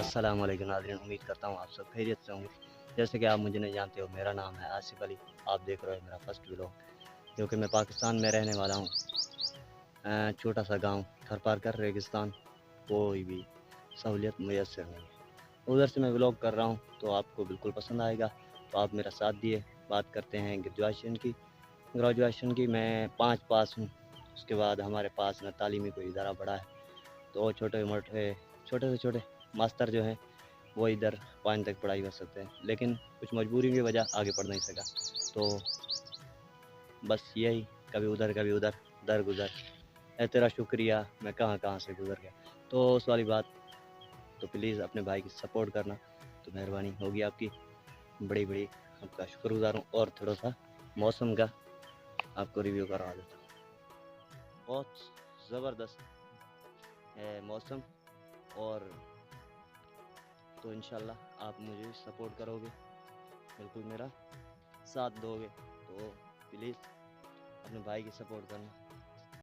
अस्सलाम वालेकुम नाज़रीन, उम्मीद करता हूँ आप सब खैरियत से होंगे। जैसे कि आप मुझे नहीं जानते हो, मेरा नाम है आसिफ अली। आप देख रहे हो मेरा फर्स्ट व्लॉग, क्योंकि मैं पाकिस्तान में रहने वाला हूँ। छोटा सा गांव थरपारकर रेगिस्तान, कोई भी सहूलियत मुयसर नहीं है। उधर से मैं व्लॉग कर रहा हूँ, तो आपको बिल्कुल पसंद आएगा। तो आप मेरा साथ दिए। बात करते हैं ग्रेजुएशन की मैं 5 पास हूँ। उसके बाद हमारे पास न तालीमी कोई इदारा बड़ा है, तो छोटे से छोटे मास्टर जो हैं वो इधर 5 तक पढ़ाई कर सकते हैं, लेकिन कुछ मजबूरी की वजह आगे पढ़ नहीं सका। तो बस यही, कभी उधर कभी उधर, दर गुजर है तेरा शुक्रिया, मैं कहाँ कहाँ से गुजर गया। तो उस वाली बात। तो प्लीज़ अपने भाई की सपोर्ट करना, तो मेहरबानी होगी आपकी, बड़ी बड़ी आपका शुक्रगुजार हूँ। और थोड़ा सा मौसम का आपको रिव्यू करवा देता हूँ। बहुत ज़बरदस्त है मौसम। और तो इंशाल्लाह आप मुझे सपोर्ट करोगे, बिल्कुल मेरा साथ दोगे। तो प्लीज़ अपने भाई की सपोर्ट करना,